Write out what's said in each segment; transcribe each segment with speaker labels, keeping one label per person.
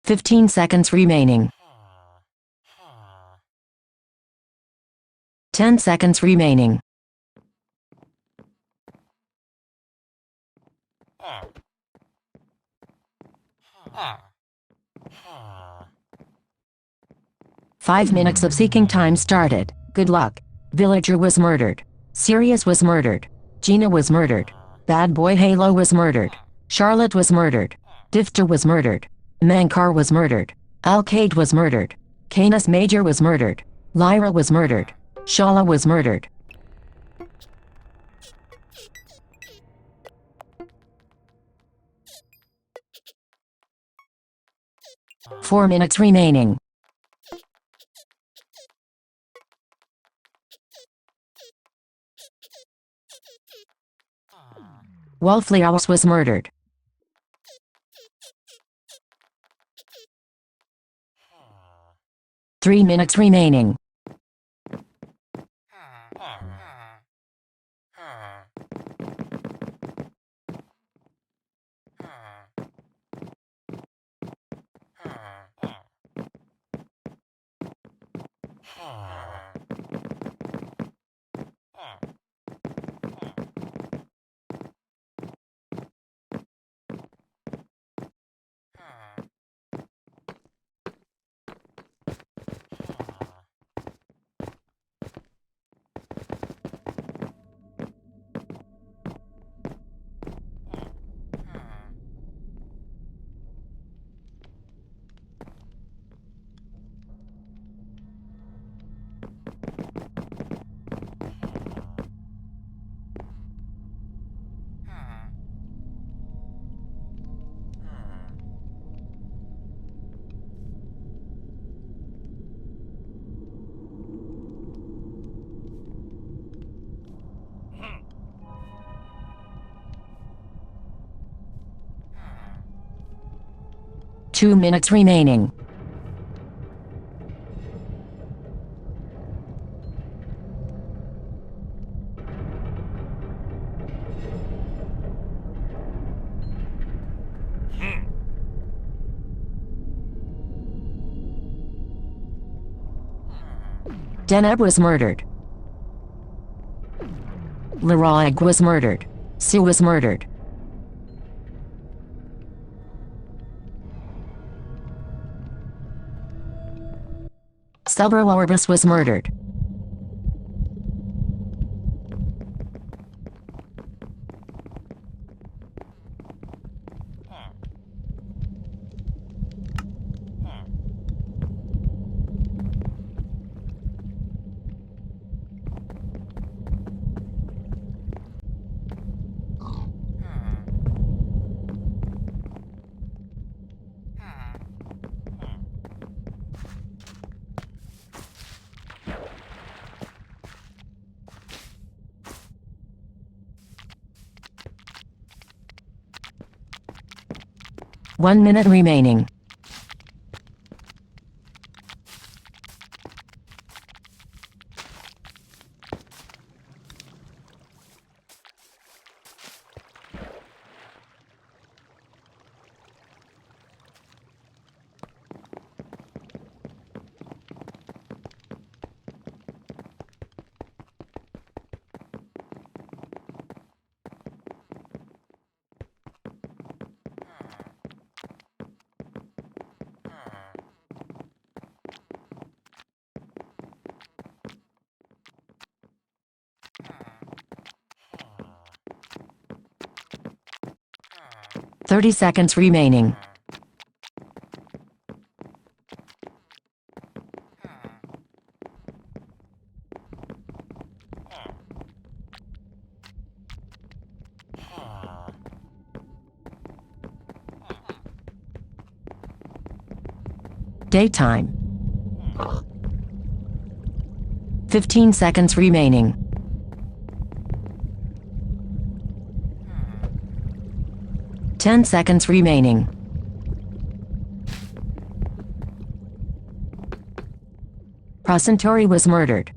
Speaker 1: "15 seconds remaining. 10 seconds remaining. 5 minutes of seeking time started. Good luck. Villager was murdered. Sirius was murdered. Gina was murdered. Bad Boy Halo was murdered. Charlotte was murdered. Difter was murdered. Mankar was murdered. Alcade was murdered. Canis Major was murdered. Lyra was murdered. Shala was murdered. 4 minutes remaining. Wolfliaus was murdered. 3 minutes remaining. Two minutes remaining. Deneb was murdered. Laraig was murdered. Sue was murdered. Stubber Orbis was murdered. One minute remaining. "30 seconds remaining. Daytime. 15 seconds remaining. Ten seconds remaining. Procentori was murdered.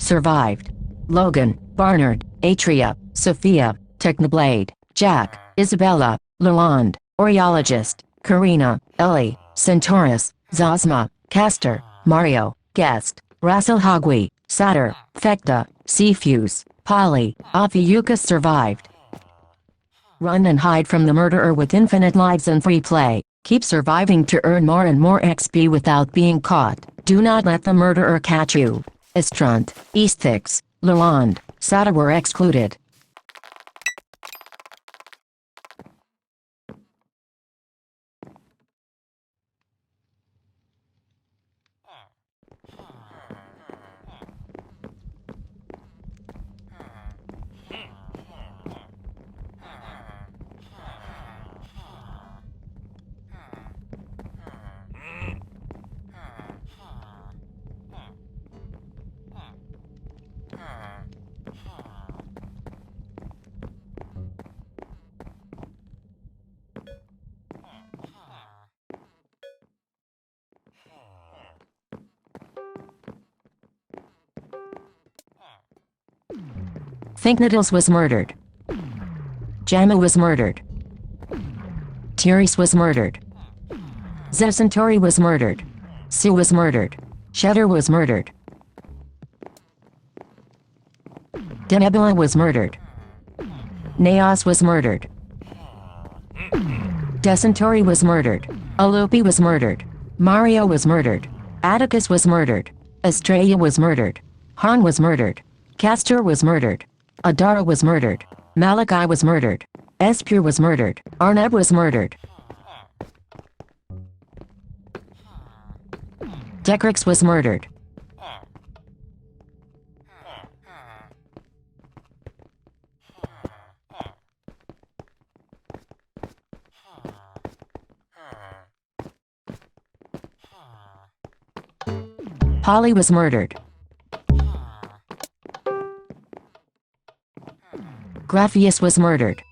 Speaker 1: survived. Logan, Barnard, Atria, Sophia, Technoblade, Jack, Isabella, Lalonde, Oreologist, Karina, Ellie, Centaurus, Zosma, Castor, Mario, Guest, Russell Hogwe, Satyr, Fecta, Seafuse, Polly, Afiyuka survived. Run and hide from the murderer with infinite lives and free play. Keep surviving to earn more and more XP without being caught. Do not let the murderer catch you. Estrunt, Easthix, Lalonde, Satyr were excluded. Thinkneedles was murdered. Jamma was murdered. Tyrese was murdered. Zecentauri was murdered. Sue was murdered. Cheddar was murdered. Denebula was murdered. Naos was murdered. Decentauri was murdered. Alupi was murdered. Mario was murdered. Atticus was murdered. Estrella was murdered. Han was murdered. Castor was murdered. Adara was murdered. Malachi was murdered. Espure was murdered. Arneb was murdered. Decrix was murdered. Polly was murdered. Graphius was murdered.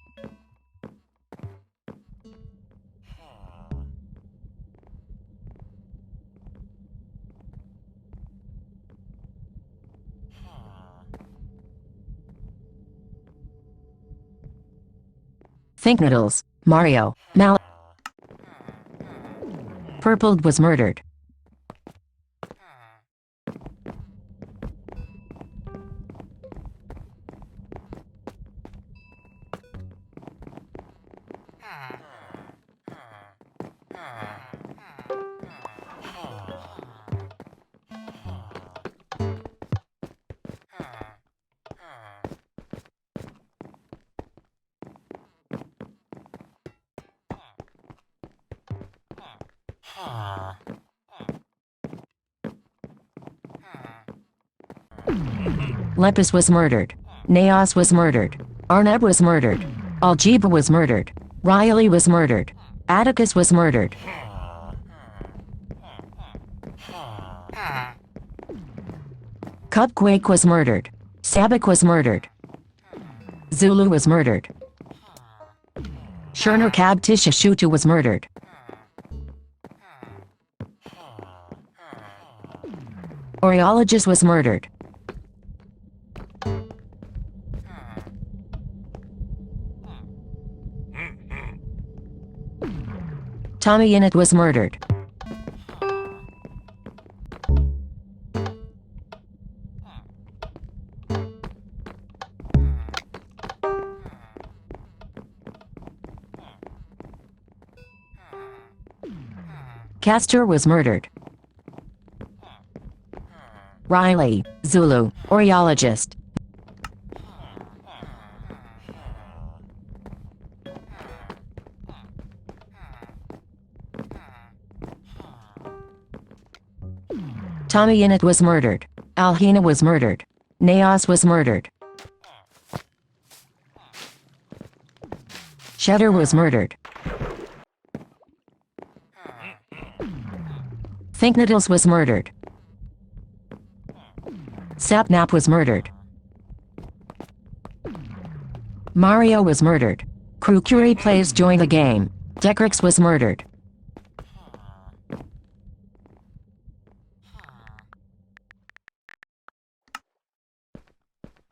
Speaker 1: Thinkneedles, Mario, Purpled was murdered. Lepus was murdered. Naos was murdered. Arneb was murdered. Algebra was murdered. Riley was murdered. Atticus was murdered. Cupquake was murdered. Sabak was murdered. Zulu was murdered. Sherner Cab Tisha was murdered. Oreologist was murdered. Tommy Innit was murdered. Castor was murdered. Riley, Zulu, Oreologist. Tommy Innit was murdered. Alhina was murdered. Naos was murdered. Cheddar was murdered. Thinkneedles was murdered. Sapnap was murdered. Mario was murdered. KrukuriPlays join the game. Decrix was murdered.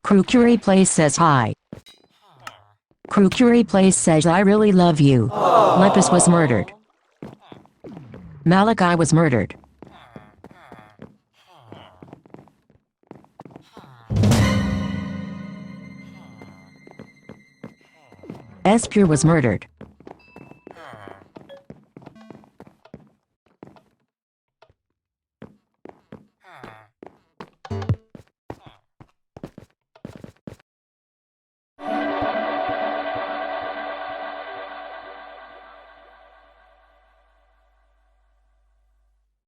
Speaker 1: KrukuriPlays says hi. KrukuriPlays says I really love you. Lepus was murdered. Malachi was murdered. Espure was murdered.